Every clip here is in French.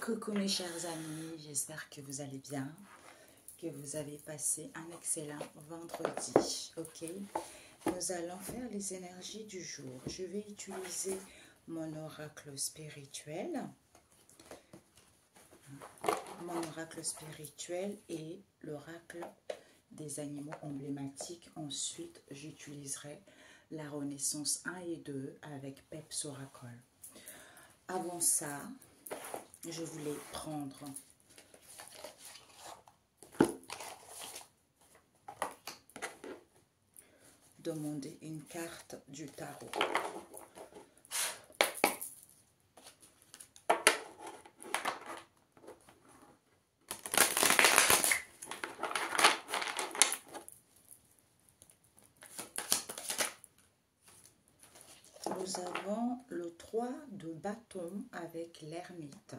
Coucou mes chers amis, j'espère que vous allez bien, que vous avez passé un excellent vendredi, ok? Nous allons faire les énergies du jour. Je vais utiliser mon oracle spirituel, et l'oracle des animaux emblématiques. Ensuite, j'utiliserai la Renaissance 1 et 2 avec Peps Oracle. Avant ça, je voulais demander une carte du tarot. Nous avons le 3 de bâton avec l'ermite.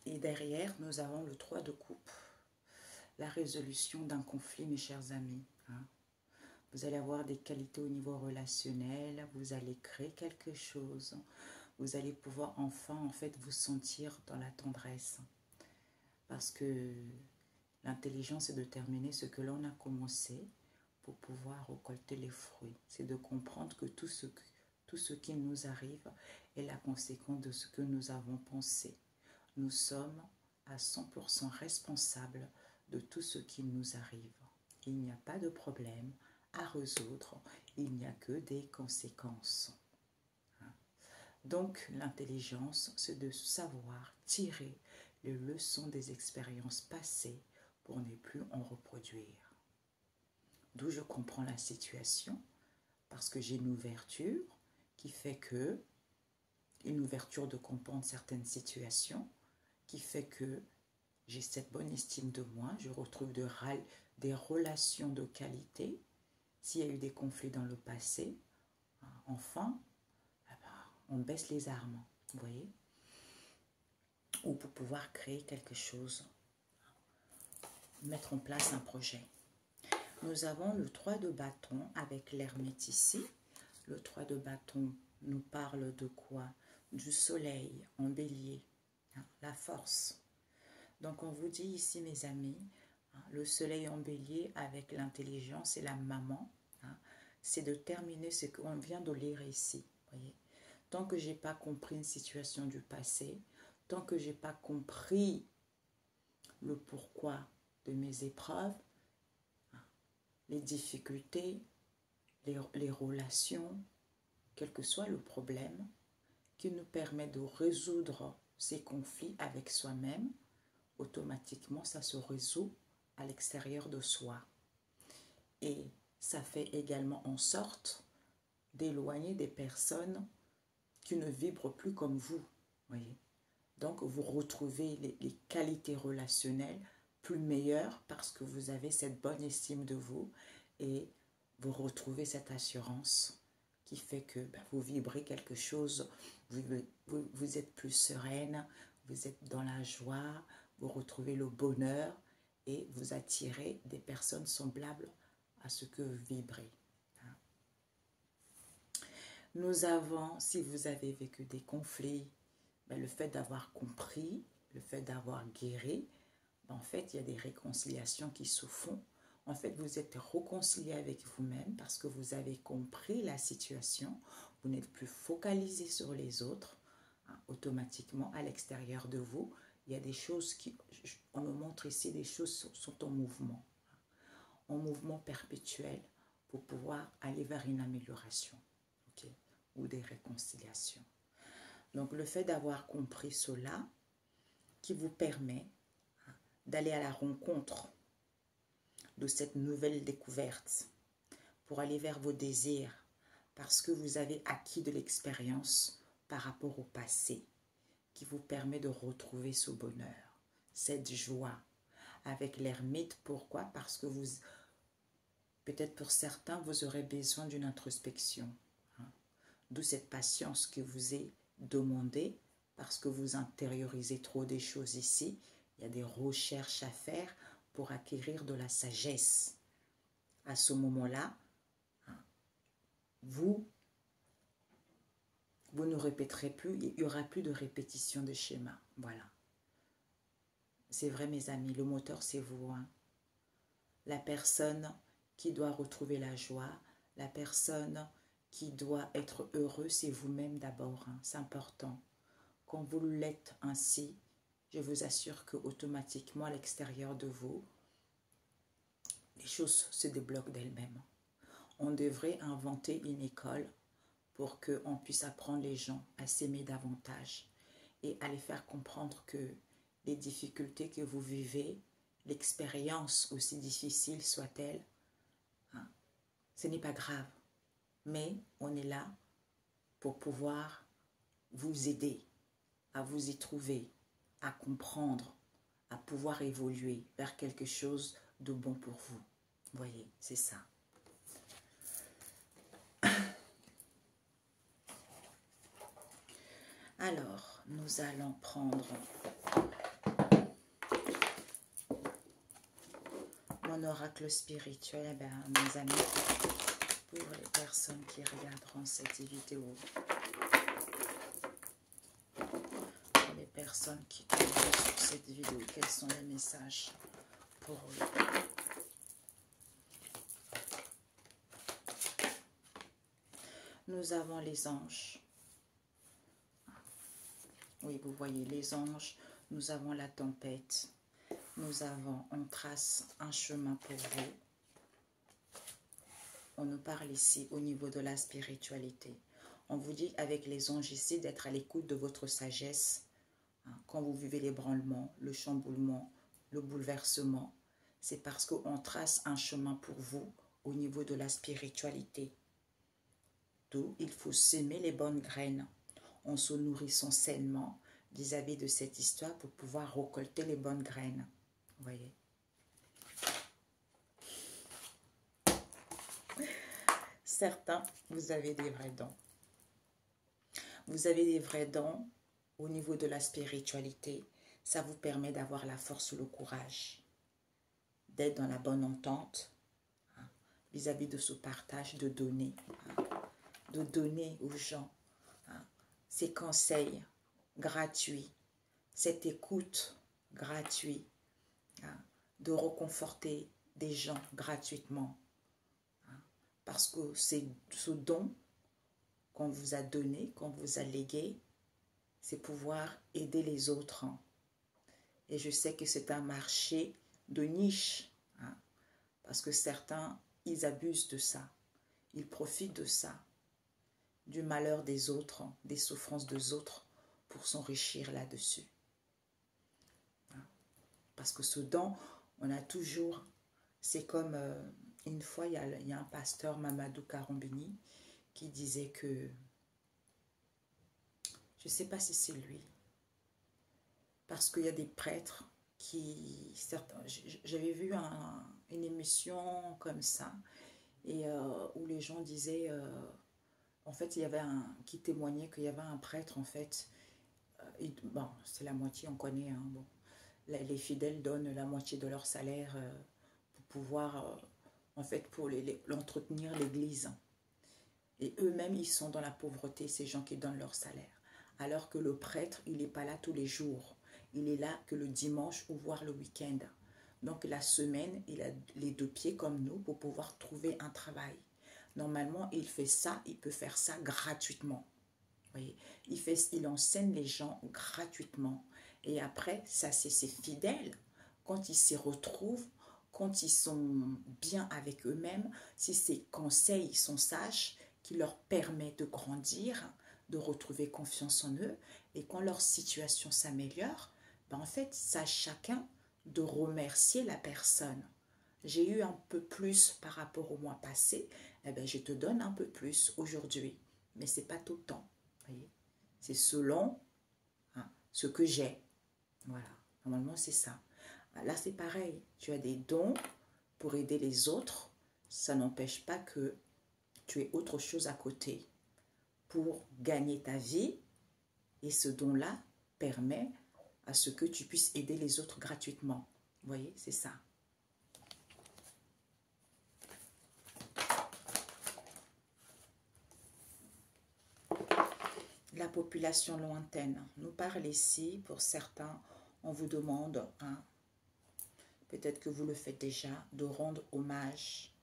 Et derrière, nous avons le 3 de coupe. La résolution d'un conflit, mes chers amis. Vous allez avoir des qualités au niveau relationnel, vous allez créer quelque chose. Vous allez pouvoir enfin, vous sentir dans la tendresse. Parce que l'intelligence est de terminer ce que l'on a commencé pour pouvoir récolter les fruits. C'est de comprendre que tout ce qui nous arrive est la conséquence de ce que nous avons pensé. Nous sommes à 100% responsables de tout ce qui nous arrive. Il n'y a pas de problème à résoudre, il n'y a que des conséquences. Donc l'intelligence, c'est de savoir tirer les leçons des expériences passées pour ne plus en reproduire. D'où je comprends la situation, parce que j'ai une ouverture qui fait que, une ouverture de comprendre certaines situations, qui fait que j'ai cette bonne estime de moi, je retrouve des relations de qualité. S'il y a eu des conflits dans le passé, enfin, on baisse les armes, vous voyez, ou pour pouvoir créer quelque chose, mettre en place un projet. Nous avons le 3 de bâton avec l'ermite ici. Le 3 de bâton nous parle de quoi? Du soleil en bélier, la force. Donc on vous dit ici, mes amis, le soleil en bélier avec l'intelligence et la maman, c'est de terminer ce qu'on vient de lire ici. Voyez. Tant que je n'ai pas compris une situation du passé, tant que je n'ai pas compris le pourquoi de mes épreuves, les difficultés, les relations, quel que soit le problème, qui nous permet de résoudre ces conflits avec soi-même, automatiquement ça se résout à l'extérieur de soi. Et ça fait également en sorte d'éloigner des personnes qui ne vibrent plus comme vous. Voyez. Donc vous retrouvez les qualités relationnelles plus meilleures parce que vous avez cette bonne estime de vous et vous retrouvez cette assurance qui fait que vous vibrez quelque chose, vous êtes plus sereine, vous êtes dans la joie, vous retrouvez le bonheur et vous attirez des personnes semblables à ce que vous vibrez. Nous avons, si vous avez vécu des conflits, le fait d'avoir compris, le fait d'avoir guéri, en fait, il y a des réconciliations qui se font. En fait, vous êtes réconcilié avec vous-même parce que vous avez compris la situation. Vous n'êtes plus focalisé sur les autres. Automatiquement, à l'extérieur de vous, il y a des choses on me montre ici, des choses sont en mouvement perpétuel pour pouvoir aller vers une amélioration, okay, ou des réconciliations. Donc, le fait d'avoir compris cela qui vous permet d'aller à la rencontre de cette nouvelle découverte pour aller vers vos désirs parce que vous avez acquis de l'expérience par rapport au passé qui vous permet de retrouver ce bonheur, cette joie avec l'ermite. Pourquoi? Parce que peut-être pour certains, vous aurez besoin d'une introspection. D'où cette patience que vous est demandée parce que vous intériorisez trop des choses ici. Il y a des recherches à faire pour acquérir de la sagesse. À ce moment-là, vous Vous ne répéterez plus, il n'y aura plus de répétition de schéma. Voilà. C'est vrai, mes amis, le moteur, c'est vous. Hein. La personne qui doit retrouver la joie, la personne qui doit être heureux, c'est vous-même d'abord. Hein. C'est important. Quand vous l'êtes ainsi, je vous assure que automatiquement à l'extérieur de vous, les choses se débloquent d'elles-mêmes. On devrait inventer une école pour qu'on puisse apprendre les gens à s'aimer davantage et à les faire comprendre que les difficultés que vous vivez, l'expérience aussi difficile soit-elle, hein, ce n'est pas grave. Mais on est là pour pouvoir vous aider à vous y trouver, à comprendre, à pouvoir évoluer vers quelque chose de bon pour vous. Vous voyez, c'est ça. Alors, nous allons prendre mon oracle spirituel, mes amis, pour les personnes qui regarderont cette vidéo. Pour les personnes qui tomberont sur cette vidéo, quels sont les messages pour eux? Nous avons les anges. Oui, vous voyez les anges. Nous avons la tempête. Nous avons, on trace un chemin pour vous. On nous parle ici au niveau de la spiritualité. On vous dit avec les anges ici d'être à l'écoute de votre sagesse. Hein, quand vous vivez l'ébranlement, le chamboulement, le bouleversement, c'est parce qu'on trace un chemin pour vous au niveau de la spiritualité. D'où il faut semer les bonnes graines en se nourrissant sainement vis-à-vis de cette histoire pour pouvoir récolter les bonnes graines. Vous voyez? Certains, vous avez des vrais dons. Vous avez des vrais dons au niveau de la spiritualité. Ça vous permet d'avoir la force ou le courage, d'être dans la bonne entente vis-à-vis de ce partage, de donner aux gens ces conseils gratuits, cette écoute gratuite, de reconforter des gens gratuitement. Parce que c'est ce don qu'on vous a donné, qu'on vous a légué, c'est pouvoir aider les autres. Et je sais que c'est un marché de niche, parce que certains, ils abusent de ça, ils profitent de ça, du malheur des autres, des souffrances des autres, pour s'enrichir là-dessus. Parce que ce don, on a toujours, c'est comme une fois, il y a un pasteur, Mamadou Karombini, qui disait que, je ne sais pas si c'est lui, parce qu'il y a des prêtres qui, j'avais vu une émission comme ça, et où les gens disaient, en fait, il y avait qui témoignait qu'il y avait un prêtre, en fait, bon, c'est la moitié, on connaît, hein, bon, les fidèles donnent la moitié de leur salaire pour pouvoir, en fait, pour l'entretenir l'église. Et eux-mêmes, ils sont dans la pauvreté, ces gens qui donnent leur salaire. Alors que le prêtre, il n'est pas là tous les jours. Il est là que le dimanche ou voire le week-end. Donc la semaine, il a les deux pieds comme nous pour pouvoir trouver un travail. Normalement, il fait ça, il peut faire ça gratuitement. Vous voyez, il enseigne les gens gratuitement. Et après, ça c'est ses fidèles. Quand ils s'y retrouvent, quand ils sont bien avec eux-mêmes, si ces conseils sont sages, qui leur permettent de grandir, de retrouver confiance en eux, et quand leur situation s'améliore, ben en fait, c'est à chacun de remercier la personne. J'ai eu un peu plus par rapport au mois passé, eh ben, je te donne un peu plus aujourd'hui. Mais ce n'est pas tout le temps. C'est selon ce que j'ai. Voilà, normalement c'est ça. Là c'est pareil, tu as des dons pour aider les autres. Ça n'empêche pas que tu aies autre chose à côté pour gagner ta vie. Et ce don-là permet à ce que tu puisses aider les autres gratuitement. Vous voyez, c'est ça. population lointaine nous parle ici. Pour certains, on vous demande, hein, peut-être que vous le faites déjà, de rendre hommage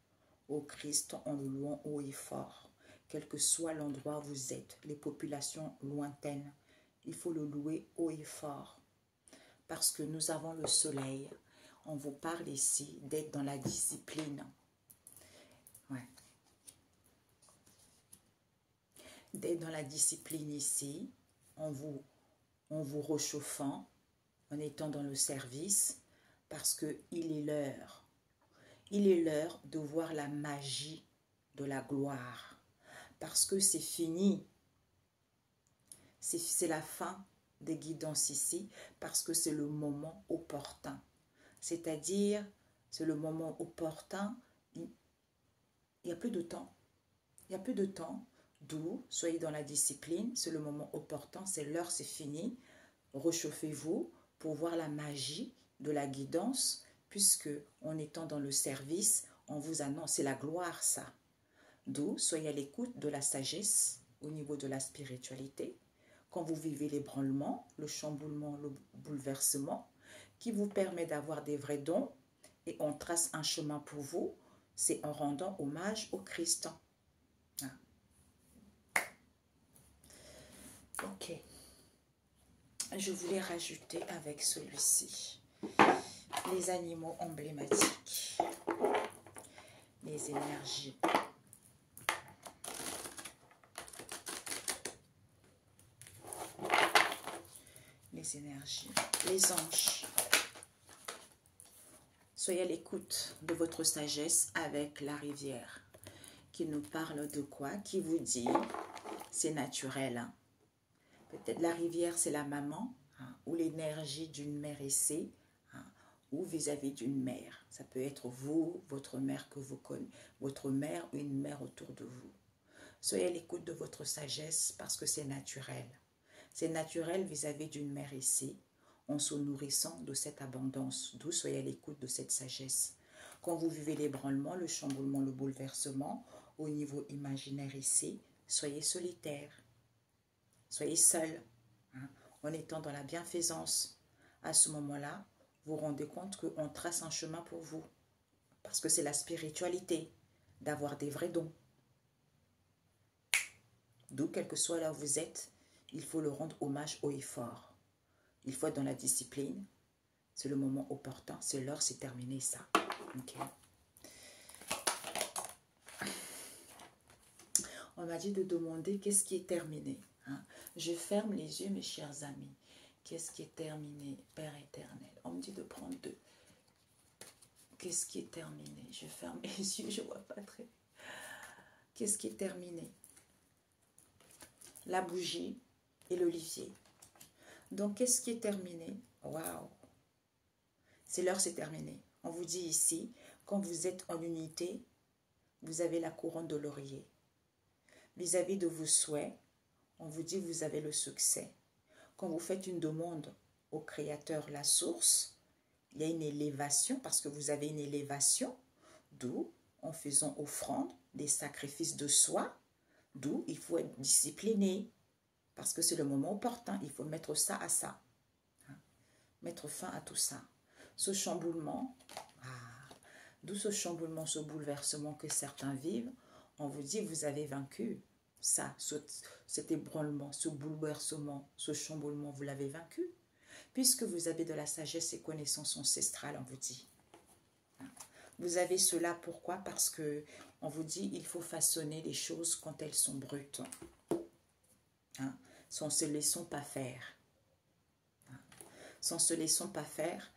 au Christ en le louant haut et fort. Quel que soit l'endroit où vous êtes, les populations lointaines, il faut le louer haut et fort. Parce que nous avons le soleil. On vous parle ici d'être dans la discipline. Ouais. D'être dans la discipline ici, en vous réchauffant, en étant dans le service, parce qu'il est l'heure. Il est l'heure de voir la magie de la gloire. Parce que c'est fini. C'est la fin des guidances ici, parce que c'est le moment opportun. C'est-à-dire, c'est le moment opportun, il n'y a plus de temps. Il n'y a plus de temps, d'où, soyez dans la discipline, c'est le moment opportun, c'est l'heure, c'est fini. Réchauffez-vous pour voir la magie de la guidance, puisque en étant dans le service, on vous annonce, c'est la gloire ça. D'où, soyez à l'écoute de la sagesse au niveau de la spiritualité, quand vous vivez l'ébranlement, le chamboulement, le bouleversement, qui vous permet d'avoir des vrais dons, et on trace un chemin pour vous, c'est en rendant hommage au Christ. Ok. Je voulais rajouter avec celui-ci les animaux emblématiques, les énergies. Les énergies, les anges. Soyez à l'écoute de votre sagesse avec la rivière qui nous parle de quoi? Qui vous dit c'est naturel. Hein? Peut-être la rivière c'est la maman, hein, ou l'énergie d'une mère essai, hein, ou vis-à-vis d'une mère. Ça peut être vous, votre mère que vous connaissez, votre mère ou une mère autour de vous. Soyez à l'écoute de votre sagesse parce que c'est naturel. C'est naturel vis-à-vis d'une mère ici, en se nourrissant de cette abondance. D'où soyez à l'écoute de cette sagesse. Quand vous vivez l'ébranlement, le chamboulement, le bouleversement, au niveau imaginaire ici, soyez solitaire. Soyez seul. Hein, en étant dans la bienfaisance. À ce moment-là, vous vous rendez compte qu'on trace un chemin pour vous. Parce que c'est la spiritualité, d'avoir des vrais dons. D'où, quel que soit là où vous êtes, il faut le rendre hommage haut et fort. Il faut être dans la discipline. C'est le moment opportun. C'est l'heure, c'est terminé ça. Okay. On m'a dit de demander qu'est-ce qui est terminé. Hein? Je ferme les yeux, mes chers amis. Qu'est-ce qui est terminé, Père éternel? On me dit de prendre deux. Qu'est-ce qui est terminé? Je ferme les yeux, je ne vois pas très. Qu'est-ce qui est terminé? La bougie et l'olivier. Donc, qu'est-ce qui est terminé? Waouh! C'est l'heure, c'est terminé. On vous dit ici, quand vous êtes en unité, vous avez la couronne de laurier. Vis-à-vis de vos souhaits, on vous dit vous avez le succès. Quand vous faites une demande au Créateur, la source, il y a une élévation parce que vous avez une élévation, d'où en faisant offrande, des sacrifices de soi, d'où il faut être discipliné parce que c'est le moment opportun, il faut mettre ça à ça, hein, mettre fin à tout ça. Ce chamboulement, d'où ce chamboulement, ce bouleversement que certains vivent, on vous dit vous avez vaincu ça, cet ébranlement, ce bouleversement, ce chamboulement, vous l'avez vaincu, puisque vous avez de la sagesse et connaissance ancestrale, on vous dit. Vous avez cela, pourquoi? Parce que on vous dit il faut façonner les choses quand elles sont brutes. Hein? Sans se laissant pas faire. Hein? Sans se laissant pas faire,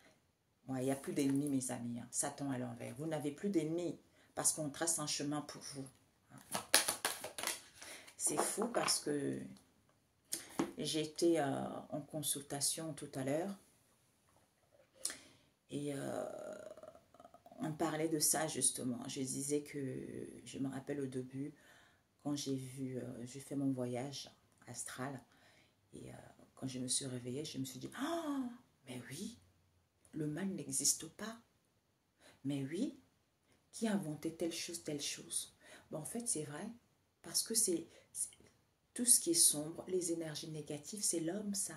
il n'y a plus d'ennemis, mes amis. Hein? Satan à l'envers. Vous n'avez plus d'ennemis parce qu'on trace un chemin pour vous. Hein? C'est fou parce que j'étais en consultation tout à l'heure et on parlait de ça justement. Je disais que je me rappelle au début quand j'ai fait mon voyage astral et quand je me suis réveillée, je me suis dit « Ah, mais oui, le mal n'existe pas. Mais oui, qui a inventé telle chose, telle chose ?» Bon, en fait, c'est vrai parce que c'est tout ce qui est sombre, les énergies négatives, c'est l'homme, ça.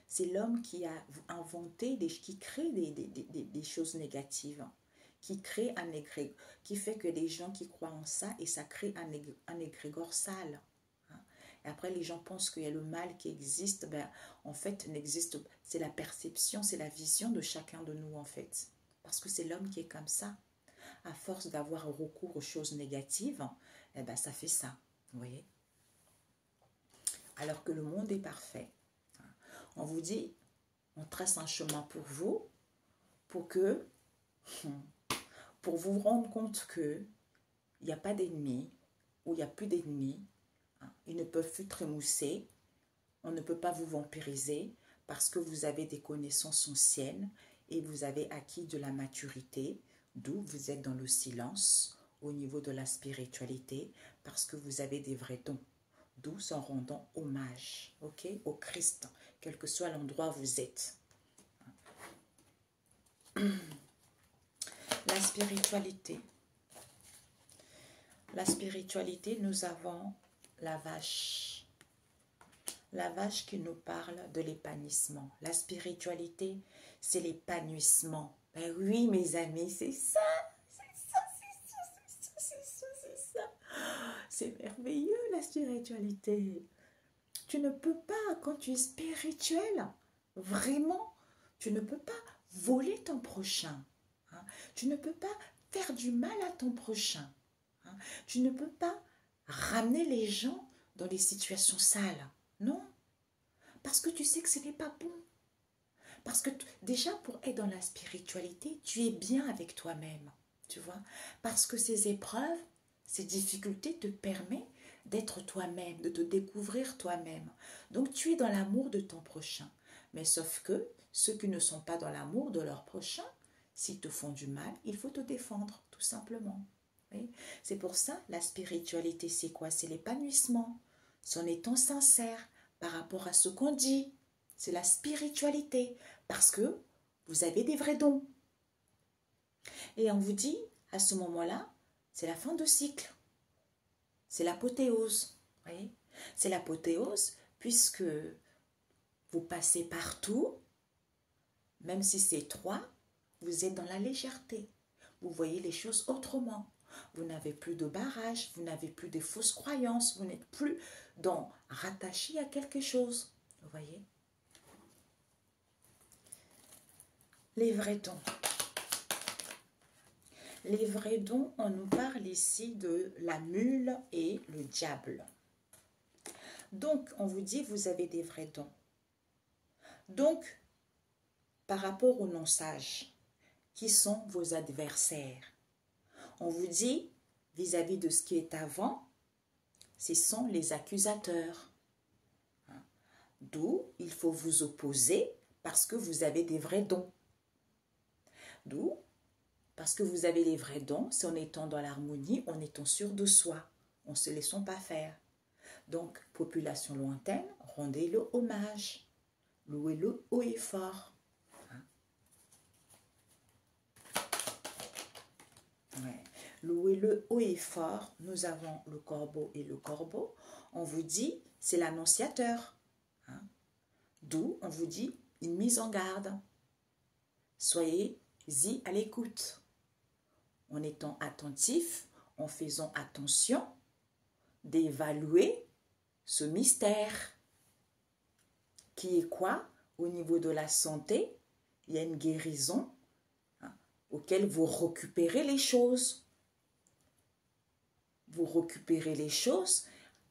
C'est l'homme qui a inventé, qui crée des choses négatives, qui crée qui fait que les gens qui croient en ça, et ça crée un égrégore sale. Et après, les gens pensent qu'il y a le mal qui existe. Ben, en fait, n'existe. C'est la perception, c'est la vision de chacun de nous, en fait. Parce que c'est l'homme qui est comme ça. À force d'avoir recours aux choses négatives, eh ben, ça fait ça. Vous voyez? Alors que le monde est parfait. On vous dit, on trace un chemin pour vous, pour vous rendre compte que il n'y a pas d'ennemis, ou il n'y a plus d'ennemis. Ils ne peuvent plus trémousser. On ne peut pas vous vampiriser parce que vous avez des connaissances anciennes et vous avez acquis de la maturité, d'où vous êtes dans le silence au niveau de la spiritualité parce que vous avez des vrais dons. D'où en rendant hommage, ok, au Christ, quel que soit l'endroit où vous êtes. La spiritualité. La spiritualité, nous avons la vache. La vache qui nous parle de l'épanouissement. La spiritualité, c'est l'épanouissement. Ben oui, mes amis, c'est ça. C'est merveilleux, la spiritualité. Tu ne peux pas, quand tu es spirituel, vraiment, tu ne peux pas voler ton prochain. Hein. Tu ne peux pas faire du mal à ton prochain. Hein. Tu ne peux pas ramener les gens dans des situations sales. Non. Parce que tu sais que ce n'est pas bon. Parce que déjà, pour être dans la spiritualité, tu es bien avec toi-même. Tu vois? Parce que ces épreuves, ces difficultés te permettent d'être toi-même, de te découvrir toi-même. Donc tu es dans l'amour de ton prochain. Mais sauf que ceux qui ne sont pas dans l'amour de leur prochain, s'ils te font du mal, il faut te défendre, tout simplement. Oui? C'est pour ça, la spiritualité, c'est quoi? C'est l'épanouissement. C'est en étant sincère par rapport à ce qu'on dit. C'est la spiritualité. Parce que vous avez des vrais dons. Et on vous dit, à ce moment-là, c'est la fin de cycle. C'est l'apothéose. C'est l'apothéose puisque vous passez partout, même si c'est 3, vous êtes dans la légèreté. Vous voyez les choses autrement. Vous n'avez plus de barrage, vous n'avez plus de fausses croyances, vous n'êtes plus rattaché à quelque chose. Vous voyez? Les vrais dons. Les vrais dons, on nous parle ici de la mule et le diable. Donc, on vous dit, vous avez des vrais dons. Donc, par rapport aux non-sages, qui sont vos adversaires, on vous dit, vis-à-vis de ce qui est avant, ce sont les accusateurs. D'où il faut vous opposer parce que vous avez des vrais dons. D'où, parce que vous avez les vrais dons, c'est en étant dans l'harmonie, en étant sûr de soi, en ne se laissant pas faire. Donc, population lointaine, rendez-le hommage, louez-le haut et fort. Ouais. Louez-le haut et fort. Nous avons le corbeau et le corbeau. On vous dit, c'est l'annonciateur. D'où on vous dit une mise en garde. Soyez-y à l'écoute. En étant attentif, en faisant attention d'évaluer ce mystère. Qui est quoi? Au niveau de la santé, il y a une guérison auquel vous récupérez les choses. Vous récupérez les choses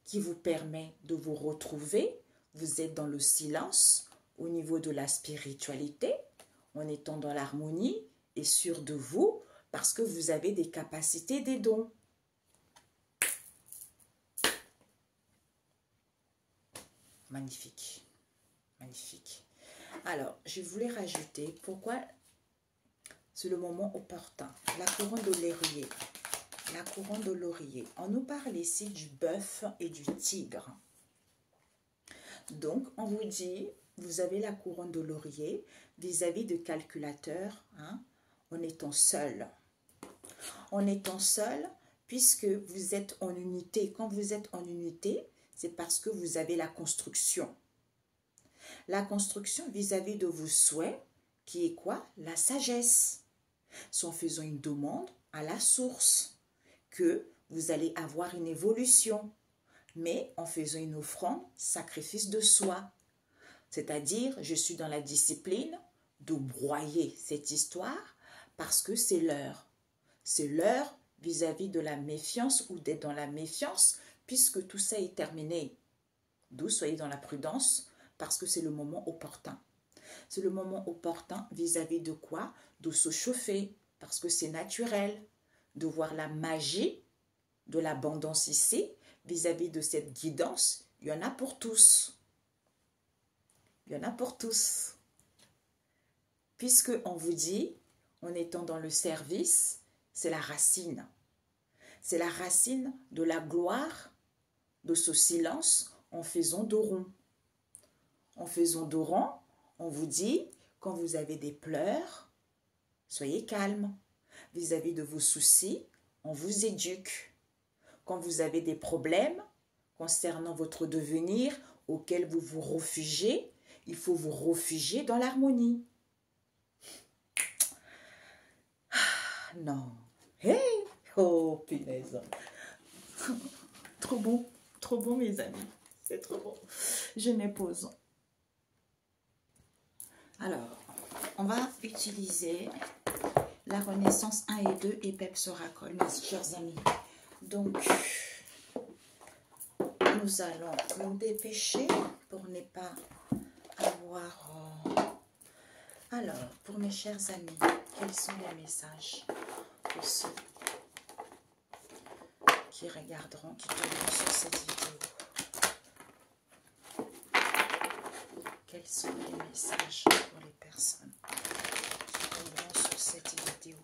qui vous permettent de vous retrouver. Vous êtes dans le silence au niveau de la spiritualité, en étant dans l'harmonie et sûr de vous parce que vous avez des capacités, des dons. Magnifique. Magnifique. Alors, je voulais rajouter pourquoi c'est le moment opportun. La couronne de laurier. La couronne de laurier. On nous parle ici du bœuf et du tigre. Donc, on vous dit, vous avez la couronne de laurier vis-à-vis de calculateur, en étant seul. En étant seul, puisque vous êtes en unité. Quand vous êtes en unité, c'est parce que vous avez la construction. La construction vis-à-vis de vos souhaits, qui est quoi? La sagesse. C'est en faisant une demande à la source que vous allez avoir une évolution, mais en faisant une offrande, sacrifice de soi. C'est-à-dire, je suis dans la discipline de broyer cette histoire parce que c'est l'heure. C'est l'heure vis-à-vis de la méfiance ou d'être dans la méfiance puisque tout ça est terminé. D'où soyez dans la prudence parce que c'est le moment opportun. C'est le moment opportun vis-à-vis de quoi? De se chauffer parce que c'est naturel. De voir la magie de l'abondance ici vis-à-vis de cette guidance. Il y en a pour tous. Il y en a pour tous. Puisque on vous dit, en étant dans le service, c'est la racine. C'est la racine de la gloire, de ce silence en faisant dos rond. En faisant dos rond, on vous dit, quand vous avez des pleurs, soyez calme. Vis-à-vis de vos soucis, on vous éduque. Quand vous avez des problèmes concernant votre devenir auquel vous vous réfugiez, il faut vous réfugier dans l'harmonie. Ah, non. Hey! Oh, punaise. Trop bon mes amis. C'est trop bon. Je mets pause. Alors, on va utiliser la Renaissance 1 et 2 et Peps Oracle, mes chers amis. Donc, nous allons nous dépêcher pour ne pas avoir... Alors, pour mes chers amis, quels sont les messages pour ceux qui regarderont, qui tomberont sur cette vidéo? Quels sont les messages pour les personnes qui tomberont sur cette vidéo?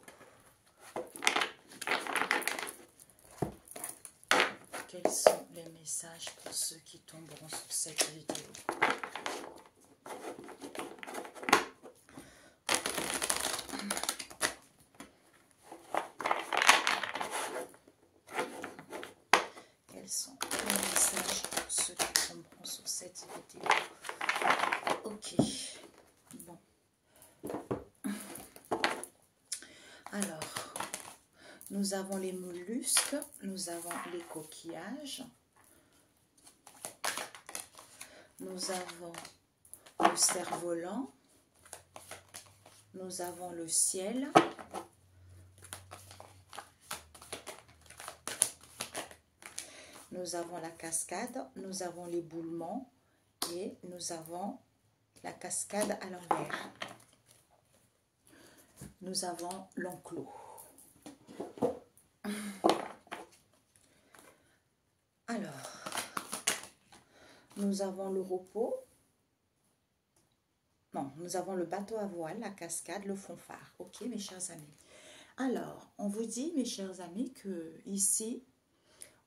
Quels sont les messages pour ceux qui tomberont sur cette vidéo? Quels sont les messages pour ceux qui tomberont sur cette vidéo? Ok. Bon. Alors, nous avons les mollusques, nous avons les coquillages, nous avons le cerf-volant, nous avons le ciel, nous avons la cascade, nous avons l'éboulement et nous avons la cascade à l'envers. Nous avons l'enclos. Alors, nous avons le repos. Non, nous avons le bateau à voile, la cascade, le fanfare. Ok, mes chers amis. Alors, on vous dit, mes chers amis, que ici,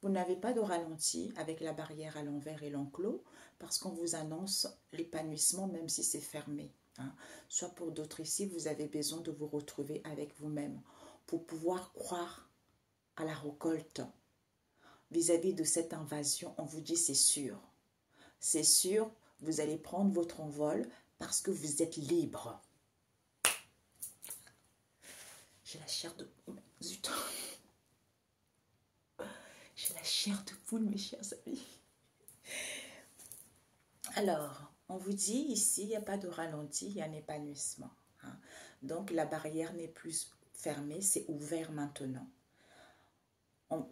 vous n'avez pas de ralenti avec la barrière à l'envers et l'enclos parce qu'on vous annonce l'épanouissement même si c'est fermé. Hein. Soit pour d'autres ici, vous avez besoin de vous retrouver avec vous-même pour pouvoir croire à la récolte. Vis-à-vis de cette invasion, on vous dit c'est sûr. C'est sûr, vous allez prendre votre envol parce que vous êtes libre. J'ai la chair de... Zut. J'ai la chair de poule, mes chers amis. Alors, on vous dit ici, il n'y a pas de ralenti, il y a un épanouissement. Hein. Donc, la barrière n'est plus fermée, c'est ouvert maintenant.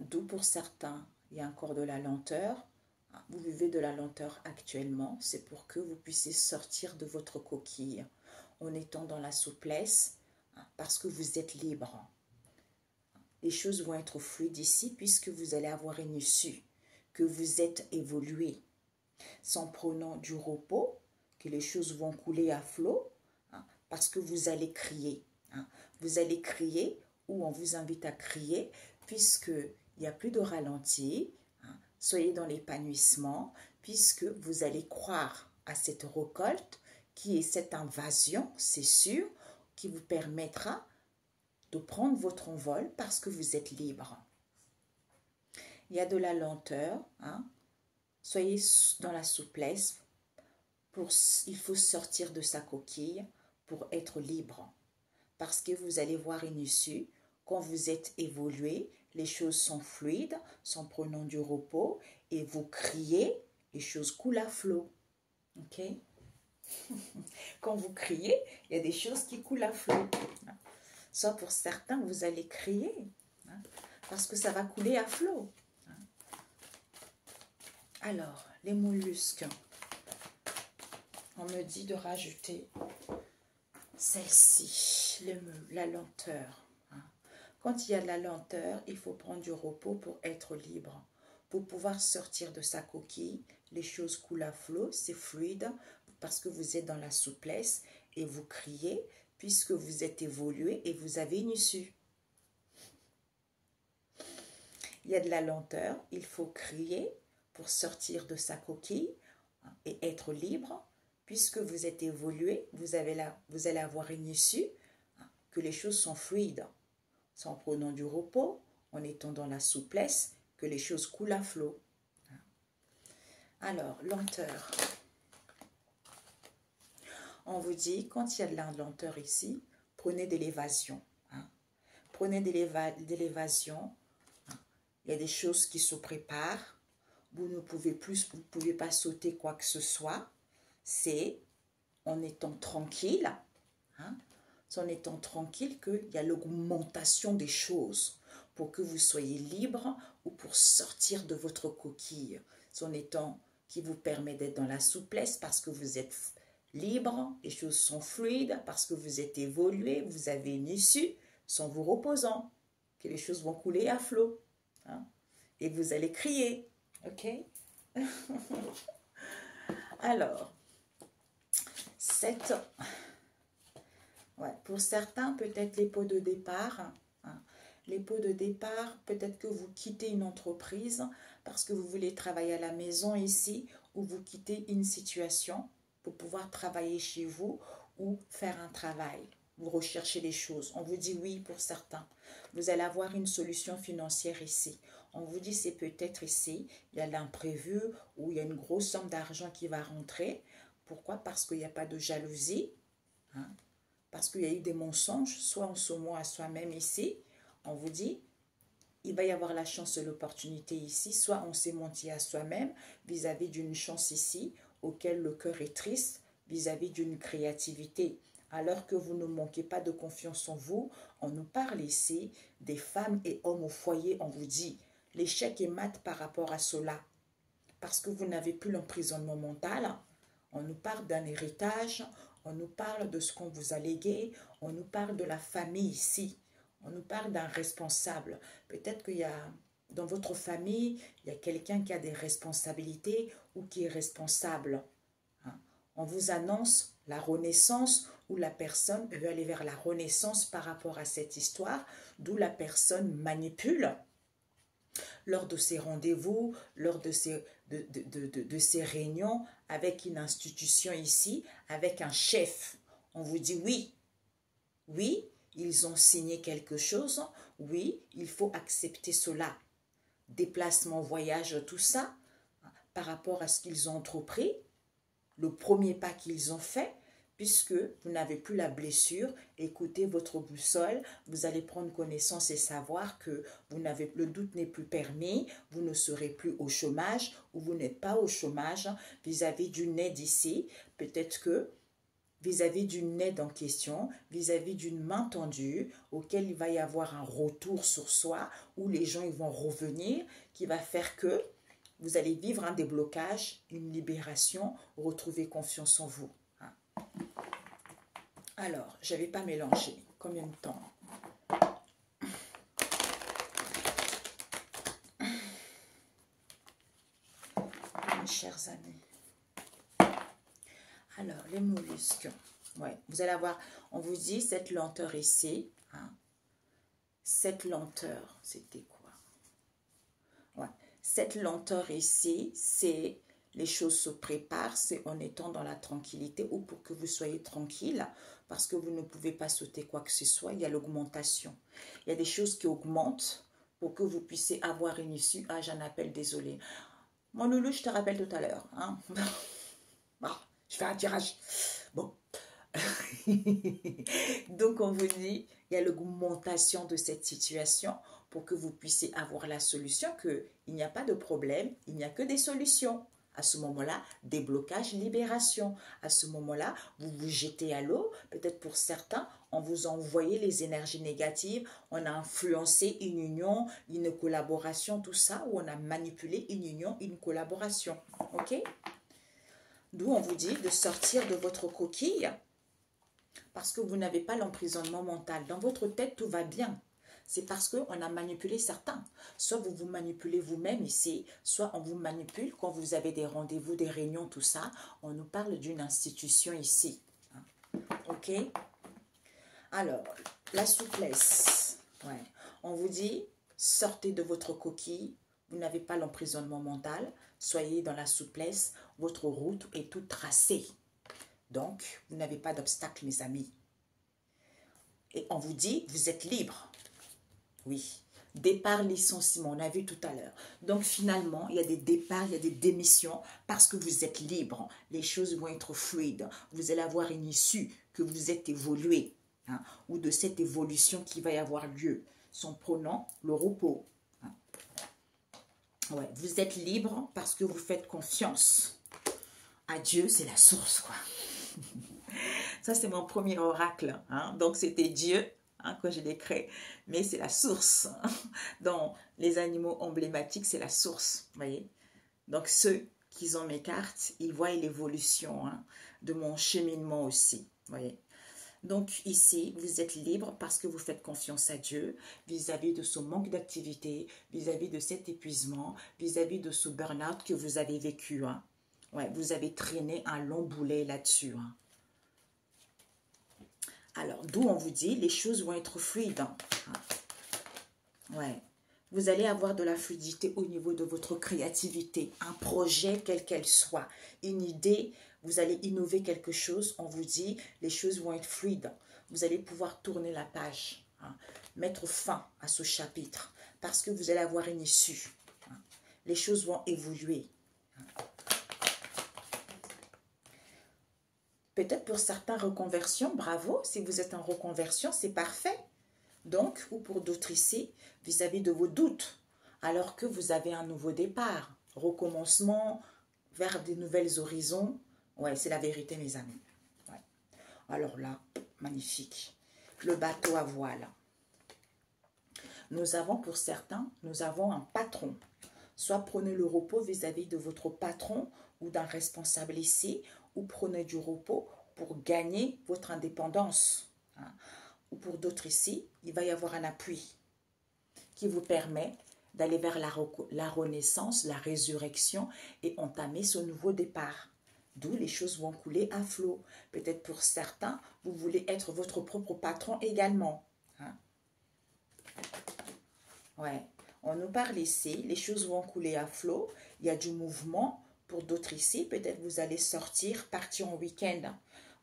D'où pour certains, il y a encore de la lenteur. Vous vivez de la lenteur actuellement, c'est pour que vous puissiez sortir de votre coquille en étant dans la souplesse, parce que vous êtes libre. Les choses vont être fluides ici puisque vous allez avoir une issue, que vous êtes évolué. Sans prenant du repos, que les choses vont couler à flot, parce que vous allez crier. Vous allez crier ou on vous invite à crier puisqu'il n'y a plus de ralenti. Soyez dans l'épanouissement puisque vous allez croire à cette récolte qui est cette invasion, c'est sûr, qui vous permettra de prendre votre envol parce que vous êtes libre. Il y a de la lenteur, hein, Soyez dans la souplesse. Il faut sortir de sa coquille pour être libre. Parce que vous allez voir une issue. Quand vous êtes évolué, les choses sont fluides, sans prenant du repos, et vous criez, les choses coulent à flot. Ok? Quand vous criez, il y a des choses qui coulent à flot. Soit pour certains, vous allez crier, parce que ça va couler à flot. Alors, les mollusques. On me dit de rajouter celle-ci, la lenteur. Quand il y a de la lenteur, il faut prendre du repos pour être libre. Pour pouvoir sortir de sa coquille, les choses coulent à flot, c'est fluide, parce que vous êtes dans la souplesse et vous criez, puisque vous êtes évolué et vous avez une issue. Il y a de la lenteur, il faut crier pour sortir de sa coquille et être libre. Puisque vous êtes évolué, vous allez avoir une issue, que les choses sont fluides. C'est en prenant du repos, en étant dans la souplesse, que les choses coulent à flot. Alors, lenteur. On vous dit, quand il y a de la lenteur ici, prenez de l'évasion. Prenez de l'évasion. Il y a des choses qui se préparent. Vous ne pouvez plus, vous ne pouvez pas sauter quoi que ce soit. C'est en étant tranquille, c'est en étant tranquille qu'il y a l'augmentation des choses pour que vous soyez libre ou pour sortir de votre coquille. C'est en étant qui vous permet d'être dans la souplesse parce que vous êtes libre, les choses sont fluides, parce que vous êtes évolué, vous avez une issue, sans vous reposant, que les choses vont couler à flot. Et vous allez crier, ok? Alors, pour certains, peut-être les pots de départ. Les pots de départ, peut-être que vous quittez une entreprise parce que vous voulez travailler à la maison ici, ou vous quittez une situation pour pouvoir travailler chez vous ou faire un travail. Vous recherchez les choses. On vous dit oui pour certains. Vous allez avoir une solution financière ici. On vous dit c'est peut-être ici, il y a l'imprévu ou il y a une grosse somme d'argent qui va rentrer. Pourquoi? Parce qu'il n'y a pas de jalousie, parce qu'il y a eu des mensonges, soit on se ment à soi-même ici, on vous dit, il va y avoir la chance et l'opportunité ici, soit on s'est menti à soi-même vis-à-vis d'une chance ici, auquel le cœur est triste, vis-à-vis d'une créativité. Alors que vous ne manquez pas de confiance en vous, on nous parle ici des femmes et hommes au foyer, on vous dit, l'échec est mat par rapport à cela, parce que vous n'avez plus l'emprisonnement mental. On nous parle d'un héritage, on nous parle de ce qu'on vous a légué, on nous parle de la famille ici, on nous parle d'un responsable. Peut-être qu'il y a, dans votre famille, il y a quelqu'un qui a des responsabilités ou qui est responsable. On vous annonce la renaissance où la personne veut aller vers la renaissance par rapport à cette histoire, d'où la personne manipule lors de ces rendez-vous, lors de ces réunions avec une institution ici, avec un chef. On vous dit oui, oui, ils ont signé quelque chose, oui, il faut accepter cela. Déplacement, voyage, tout ça, par rapport à ce qu'ils ont entrepris, le premier pas qu'ils ont fait, puisque vous n'avez plus la blessure, écoutez votre boussole, vous allez prendre connaissance et savoir que le doute n'est plus permis, vous ne serez plus au chômage ou vous n'êtes pas au chômage vis-à-vis d'une aide ici. Peut-être que vis-à-vis d'une aide en question, vis-à-vis d'une main tendue, auquel il va y avoir un retour sur soi, où les gens ils vont revenir, qui va faire que vous allez vivre un déblocage, une libération, retrouver confiance en vous. Alors, je n'avais pas mélangé. Combien de temps? Mes chers amis. Alors, les mollusques. Ouais, vous allez avoir, on vous dit cette lenteur ici. Cette lenteur, c'était quoi? Ouais, cette lenteur ici, c'est les choses se préparent, c'est en étant dans la tranquillité ou pour que vous soyez tranquille, parce que vous ne pouvez pas sauter quoi que ce soit, il y a l'augmentation. Il y a des choses qui augmentent pour que vous puissiez avoir une issue. Ah, j'en appelle, désolé. Mon loulou, je te rappelle tout à l'heure. Hein? Bon, je fais un tirage. Bon. Donc, on vous dit, il y a l'augmentation de cette situation pour que vous puissiez avoir la solution, qu'il n'y a pas de problème, il n'y a que des solutions. À ce moment-là, déblocage, libération. À ce moment-là, vous vous jetez à l'eau. Peut-être pour certains, on vous a envoyé les énergies négatives, on a influencé une union, une collaboration, tout ça, ou on a manipulé une union, une collaboration. OK? D'où on vous dit de sortir de votre coquille parce que vous n'avez pas l'emprisonnement mental. Dans votre tête, tout va bien. C'est parce qu'on a manipulé certains. Soit vous vous manipulez vous-même ici, soit on vous manipule quand vous avez des rendez-vous, des réunions, tout ça. On nous parle d'une institution ici. OK? Alors, la souplesse. Ouais. On vous dit, sortez de votre coquille. Vous n'avez pas l'emprisonnement mental. Soyez dans la souplesse. Votre route est toute tracée. Donc, vous n'avez pas d'obstacle, mes amis. Et on vous dit, vous êtes libre. Oui. Départ, licenciement, on a vu tout à l'heure. Donc, finalement, il y a des départs, il y a des démissions parce que vous êtes libre. Les choses vont être fluides. Vous allez avoir une issue, que vous êtes évolué. Hein, ou de cette évolution qui va y avoir lieu. Son pronom, le repos. Hein. Ouais, vous êtes libre parce que vous faites confiance. À Dieu, c'est la source, quoi. Ça, c'est mon premier oracle. Hein. Donc, c'était Dieu hein, quand je l'ai créé. Mais c'est la source. Dans les animaux emblématiques, c'est la source. Vous voyez? Donc, ceux qui ont mes cartes, ils voient l'évolution hein, de mon cheminement aussi. Vous voyez? Donc, ici, vous êtes libre parce que vous faites confiance à Dieu vis-à-vis de ce manque d'activité, vis-à-vis de cet épuisement, vis-à-vis de ce burn-out que vous avez vécu. Hein. Ouais, vous avez traîné un long boulet là-dessus. Hein. Alors, d'où on vous dit, les choses vont être fluides. Hein. Ouais. Vous allez avoir de la fluidité au niveau de votre créativité. Un projet, quel qu'elle soit. Une idée, vous allez innover quelque chose. On vous dit, les choses vont être fluides. Vous allez pouvoir tourner la page. Hein. Mettre fin à ce chapitre. Parce que vous allez avoir une issue. Hein. Les choses vont évoluer. Peut-être pour certains reconversions, bravo. Si vous êtes en reconversion, c'est parfait. Donc, ou pour d'autres ici, vis-à-vis de vos doutes, alors que vous avez un nouveau départ, recommencement vers de nouvelles horizons. Ouais, c'est la vérité, mes amis. Ouais. Alors là, magnifique. Le bateau à voile. Nous avons pour certains, nous avons un patron. Soit prenez le repos vis-à-vis de votre patron ou d'un responsable ici, ou prenez du repos pour gagner votre indépendance. Hein. Ou pour d'autres ici, il va y avoir un appui qui vous permet d'aller vers la renaissance, la résurrection et entamer ce nouveau départ. D'où les choses vont couler à flot. Peut-être pour certains, vous voulez être votre propre patron également. Hein. Ouais. On nous parle ici, les choses vont couler à flot, il y a du mouvement. Pour d'autres ici, peut-être vous allez sortir, partir en week-end.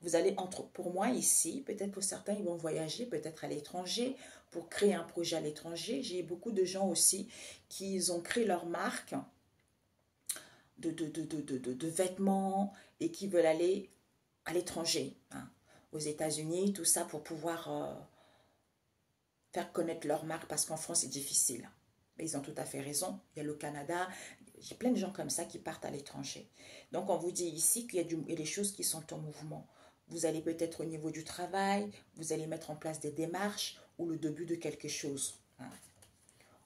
Vous allez, pour moi ici, peut-être pour certains, ils vont voyager, peut-être à l'étranger, pour créer un projet à l'étranger. J'ai beaucoup de gens aussi qui ont créé leur marque de vêtements et qui veulent aller à l'étranger, hein, aux États-Unis, tout ça pour pouvoir faire connaître leur marque parce qu'en France, c'est difficile. Mais ils ont tout à fait raison. Il y a le Canada, j'ai plein de gens comme ça qui partent à l'étranger. Donc, on vous dit ici qu'il y a des choses qui sont en mouvement. Vous allez peut-être au niveau du travail, vous allez mettre en place des démarches ou le début de quelque chose. Hein.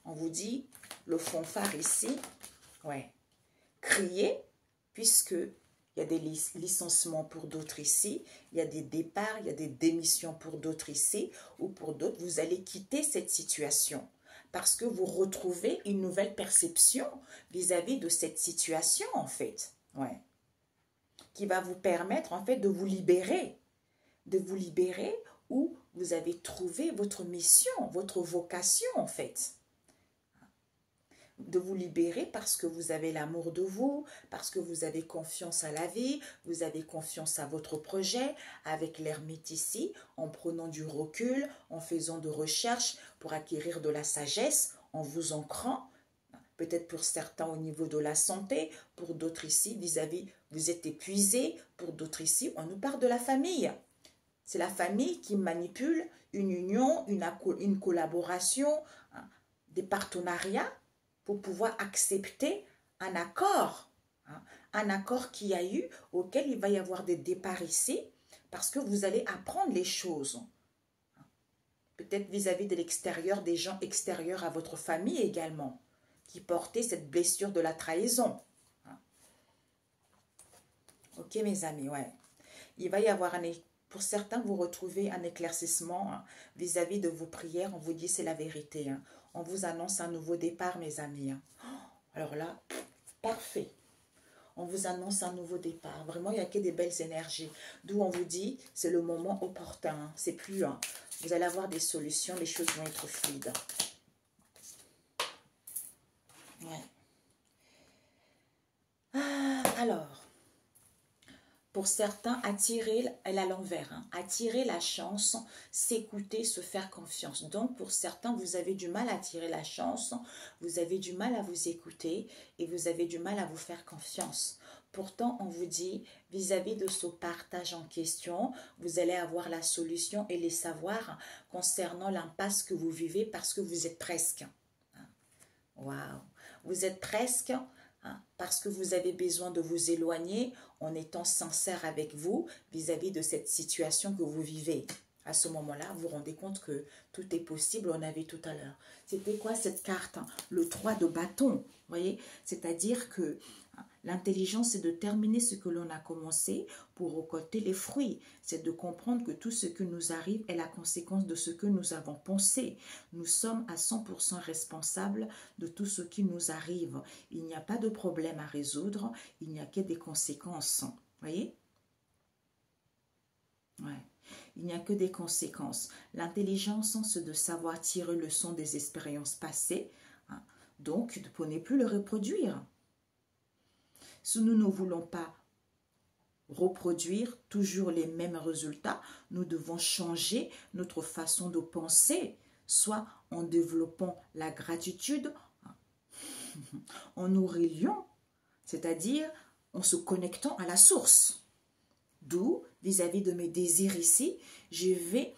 On vous dit, le fanfare ici, ouais, crier, puisque il y a des licenciements pour d'autres ici, il y a des départs, il y a des démissions pour d'autres ici, ou pour d'autres, vous allez quitter cette situation. Parce que vous retrouvez une nouvelle perception vis-à-vis de cette situation, en fait. Ouais. Qui va vous permettre, en fait, de vous libérer. De vous libérer où vous avez trouvé votre mission, votre vocation, en fait. De vous libérer parce que vous avez l'amour de vous, parce que vous avez confiance à la vie, vous avez confiance à votre projet, avec l'ermite ici, en prenant du recul, en faisant de recherches pour acquérir de la sagesse, en vous ancrant. peut-être pour certains au niveau de la santé, pour d'autres ici, vis-à-vis, vous êtes épuisé, pour d'autres ici, on nous parle de la famille. C'est la famille qui manipule une union, une collaboration, hein, des partenariats pour pouvoir accepter un accord. Hein, un accord qu'il y a eu, auquel il va y avoir des départs ici, parce que vous allez apprendre les choses. Peut-être vis-à-vis de l'extérieur, des gens extérieurs à votre famille également, qui portaient cette blessure de la trahison. Hein. Ok mes amis, ouais. Il va y avoir pour certains, vous retrouvez un éclaircissement vis-à-vis de vos prières. On vous dit c'est la vérité. Hein. On vous annonce un nouveau départ, mes amis. Hein. Alors là, parfait. On vous annonce un nouveau départ. Vraiment, il n'y a que des belles énergies. D'où on vous dit, c'est le moment opportun. Hein. C'est plus, hein, vous allez avoir des solutions, les choses vont être fluides. Ouais. Alors, pour certains, attirer, elle à l'envers, hein, attirer la chance, s'écouter, se faire confiance. Donc, pour certains, vous avez du mal à attirer la chance, vous avez du mal à vous écouter et vous avez du mal à vous faire confiance. Pourtant, on vous dit, vis-à-vis de ce partage en question, vous allez avoir la solution et les savoirs concernant l'impasse que vous vivez parce que vous êtes presque. Waouh! Vous êtes presque... parce que vous avez besoin de vous éloigner en étant sincère avec vous vis-à-vis de cette situation que vous vivez. À ce moment-là, vous vous rendez compte que tout est possible, on avait tout à l'heure. C'était quoi cette carte? Le 3 de bâton, vous voyez? C'est-à-dire que l'intelligence, c'est de terminer ce que l'on a commencé pour récolter les fruits. C'est de comprendre que tout ce qui nous arrive est la conséquence de ce que nous avons pensé. Nous sommes à 100% responsables de tout ce qui nous arrive. Il n'y a pas de problème à résoudre, il n'y a que des conséquences. Vous voyez? Ouais. Il n'y a que des conséquences. L'intelligence, c'est de savoir tirer le leçon des expériences passées, hein, donc pour ne plus le reproduire. Si nous ne voulons pas reproduire toujours les mêmes résultats, nous devons changer notre façon de penser, soit en développant la gratitude, en nous reliant, c'est-à-dire en se connectant à la source. D'où, vis-à-vis de mes désirs ici, je vais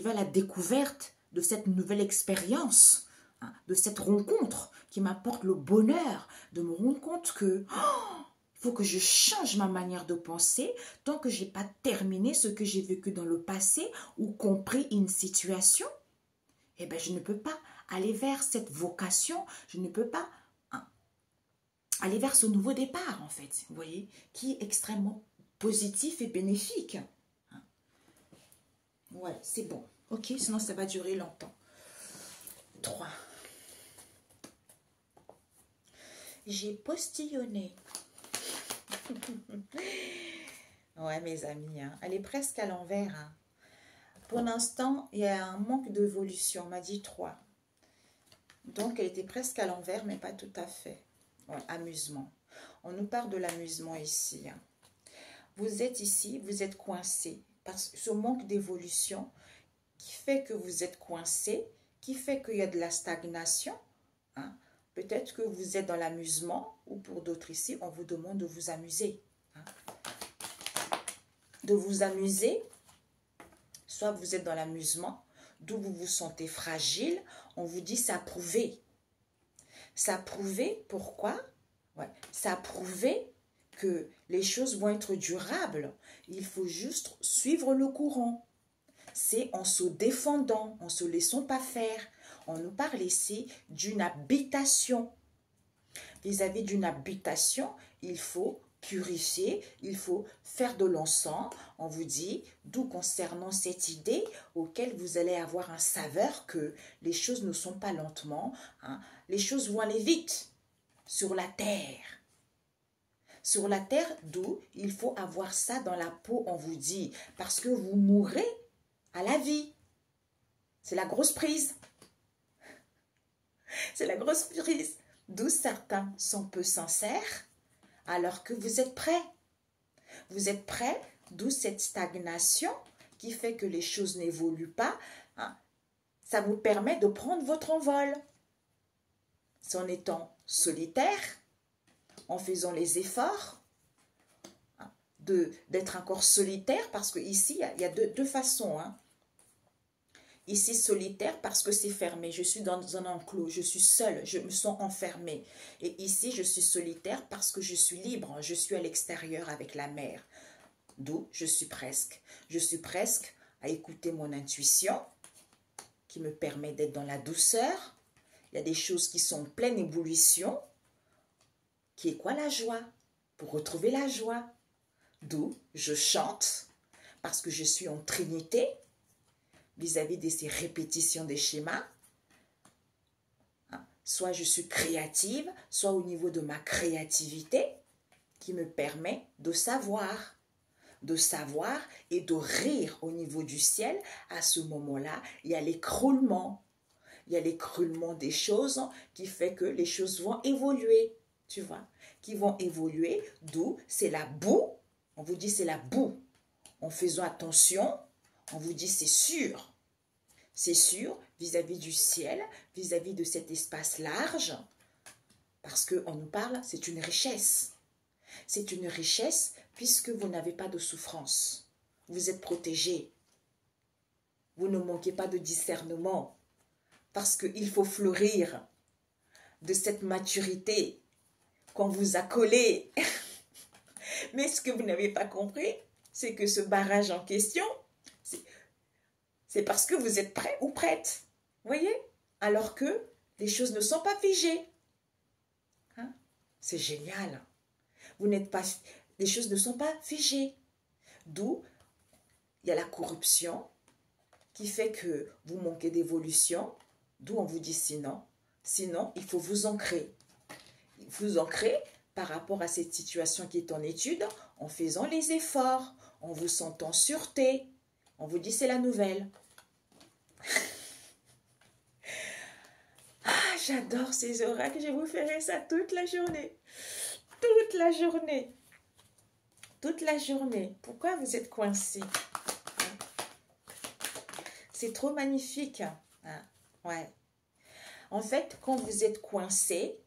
à la découverte de cette nouvelle expérience, hein, de cette rencontre qui m'apporte le bonheur de me rendre compte que il faut que je change ma manière de penser tant que je n'ai pas terminé ce que j'ai vécu dans le passé ou compris une situation. Eh bien, je ne peux pas aller vers cette vocation, je ne peux pas aller vers ce nouveau départ, en fait, vous voyez, qui est extrêmement positif et bénéfique. Ouais, c'est bon. Ok, sinon ça va durer longtemps. 3. J'ai postillonné. Ouais, mes amis, hein, elle est presque à l'envers. Hein. Pour l'instant, il y a un manque d'évolution, on m'a dit 3. Donc, elle était presque à l'envers, mais pas tout à fait. Ouais, amusement. On nous parle de l'amusement ici. Hein. Vous êtes ici, vous êtes coincé. Parce que ce manque d'évolution qui fait que vous êtes coincé, qui fait qu'il y a de la stagnation. Hein. Peut-être que vous êtes dans l'amusement, ou pour d'autres ici, on vous demande de vous amuser. Hein. De vous amuser, soit vous êtes dans l'amusement, d'où vous vous sentez fragile, on vous dit ça a prouvé. Ça a prouvé, pourquoi? Ouais, ça a prouvé que les choses vont être durables. Il faut juste suivre le courant. C'est en se défendant, en ne se laissant pas faire. On nous parle ici d'une habitation. Vis-à-vis d'une habitation, il faut purifier, il faut faire de l'encens. On vous dit, d'où concernant cette idée auquel vous allez avoir un saveur que les choses ne sont pas lentement, hein, les choses vont aller vite sur la terre. Sur la terre, d'où il faut avoir ça dans la peau, on vous dit, parce que vous mourrez à la vie. C'est la grosse prise. C'est la grosse prise. D'où certains sont peu sincères, alors que vous êtes prêts. Vous êtes prêts, d'où cette stagnation qui fait que les choses n'évoluent pas. Hein. Ça vous permet de prendre votre envol. c'est en étant solitaire, en faisant les efforts d'être encore solitaire, parce que ici, il y a deux façons. Hein. Ici, solitaire parce que c'est fermé. Je suis dans un enclos, je suis seule, je me sens enfermée. Et ici, je suis solitaire parce que je suis libre, je suis à l'extérieur avec la mer. D'où je suis presque. Je suis presque à écouter mon intuition qui me permet d'être dans la douceur. Il y a des choses qui sont en pleine ébullition. Qui est quoi la joie? Pour retrouver la joie. D'où je chante parce que je suis en trinité vis-à-vis de ces répétitions des schémas. Soit je suis créative, soit au niveau de ma créativité qui me permet de savoir et de rire au niveau du ciel. À ce moment-là, il y a l'écroulement. Il y a l'écroulement des choses qui fait que les choses vont évoluer, tu vois, qui vont évoluer, d'où c'est la boue. On vous dit c'est la boue. En faisant attention, on vous dit c'est sûr vis-à-vis du ciel, vis-à-vis de cet espace large, parce qu'on nous parle, c'est une richesse. C'est une richesse puisque vous n'avez pas de souffrance. Vous êtes protégé. Vous ne manquez pas de discernement parce qu'il faut fleurir de cette maturité qu'on vous a collée. Mais ce que vous n'avez pas compris, c'est que ce barrage en question, c'est parce que vous êtes prêt ou prête. Voyez? Alors que les choses ne sont pas figées. Hein? C'est génial. Vous n'êtes pas, les choses ne sont pas figées. D'où il y a la corruption qui fait que vous manquez d'évolution. D'où on vous dit sinon. Sinon, il faut vous ancrer. Vous ancrer par rapport à cette situation qui est en étude en faisant les efforts, en vous sentant en sûreté. On vous dit c'est la nouvelle. Ah, j'adore ces oracles. Je vous ferai ça toute la journée. Toute la journée. Toute la journée. Pourquoi vous êtes coincés? C'est trop magnifique. Ouais. En fait, quand vous êtes coincé,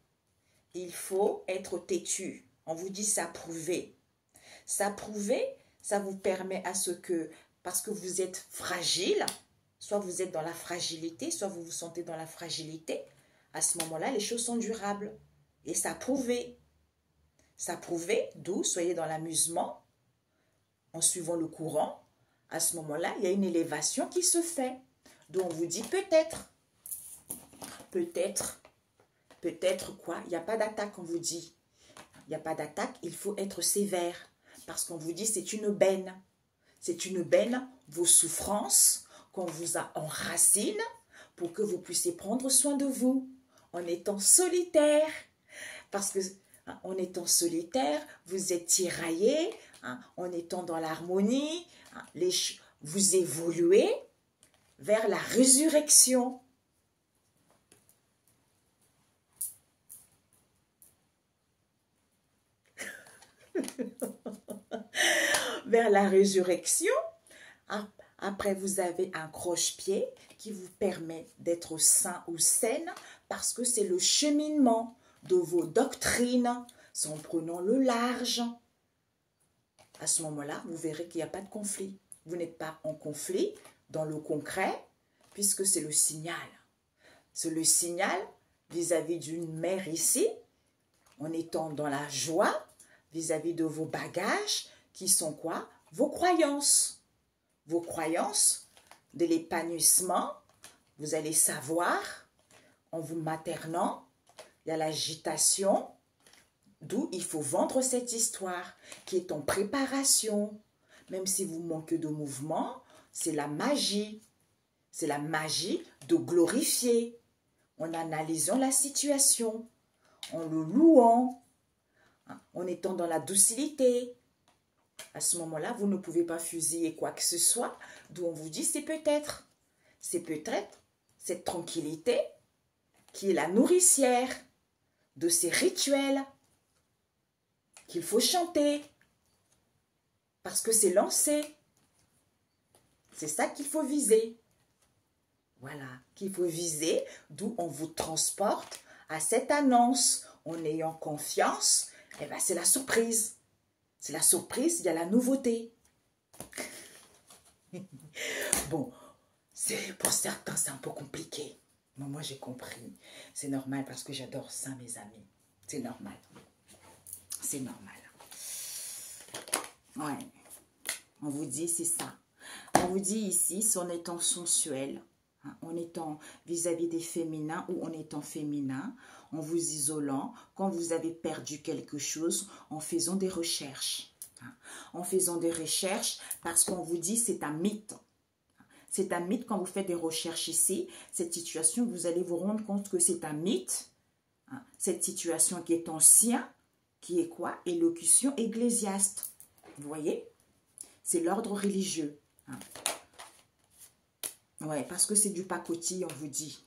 il faut être têtu. On vous dit s'approuver. S'approuver, ça vous permet à ce que, parce que vous êtes fragile, soit vous êtes dans la fragilité, soit vous vous sentez dans la fragilité, à ce moment-là, les choses sont durables. Et s'approuver. S'approuver, d'où soyez dans l'amusement, en suivant le courant. À ce moment-là, il y a une élévation qui se fait. Donc, on vous dit peut-être. Peut-être. Peut-être quoi? Il n'y a pas d'attaque, on vous dit. Il n'y a pas d'attaque, il faut être sévère. Parce qu'on vous dit c'est une benne. C'est une benne, vos souffrances, qu'on vous a enracine pour que vous puissiez prendre soin de vous en étant solitaire. Parce que en étant solitaire, vous êtes tiraillé, en étant dans l'harmonie, vous évoluez vers la résurrection. Vers la résurrection. Après, vous avez un croche-pied qui vous permet d'être sain ou saine parce que c'est le cheminement de vos doctrines en prenant le large. À ce moment-là, vous verrez qu'il n'y a pas de conflit. Vous n'êtes pas en conflit dans le concret puisque c'est le signal. C'est le signal vis-à-vis d'une mère ici, en étant dans la joie vis-à-vis de vos bagages qui sont quoi? Vos croyances. Vos croyances de l'épanouissement, vous allez savoir, en vous maternant, il y a l'agitation, d'où il faut vendre cette histoire qui est en préparation. Même si vous manquez de mouvement, c'est la magie. C'est la magie de glorifier en analysant la situation, en le louant, en étant dans la docilité. À ce moment-là, vous ne pouvez pas fusiller quoi que ce soit, d'où on vous dit c'est peut-être. C'est peut-être cette tranquillité qui est la nourricière de ces rituels qu'il faut chanter parce que c'est lancé. C'est ça qu'il faut viser. Voilà, qu'il faut viser, d'où on vous transporte à cette annonce en ayant confiance, eh ben, c'est la surprise. C'est la surprise, il y a la nouveauté. Bon, pour certains, c'est un peu compliqué. Mais moi, j'ai compris. C'est normal parce que j'adore ça, mes amis. C'est normal. C'est normal. Ouais. On vous dit, c'est ça. On vous dit ici, c'est en étant sensuel, hein, en étant vis-à-vis des féminins ou en étant féminin, en vous isolant, quand vous avez perdu quelque chose, en faisant des recherches. Hein, en faisant des recherches parce qu'on vous dit, c'est un mythe. C'est un mythe quand vous faites des recherches ici. Cette situation, vous allez vous rendre compte que c'est un mythe. Hein, cette situation qui est ancienne, qui est quoi? Élocution ecclésiaste. Vous voyez? C'est l'ordre religieux. Hein. Ouais, parce que c'est du pacotille, on vous dit.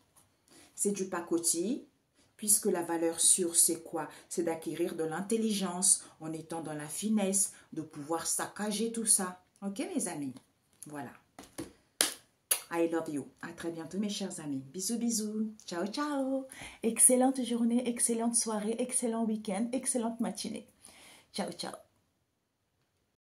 C'est du pacotille, puisque la valeur sûre, c'est quoi? C'est d'acquérir de l'intelligence, en étant dans la finesse, de pouvoir saccager tout ça. Ok, mes amis? Voilà. I love you. À très bientôt, mes chers amis. Bisous, bisous. Ciao, ciao. Excellente journée, excellente soirée, excellent week-end, excellente matinée. Ciao, ciao.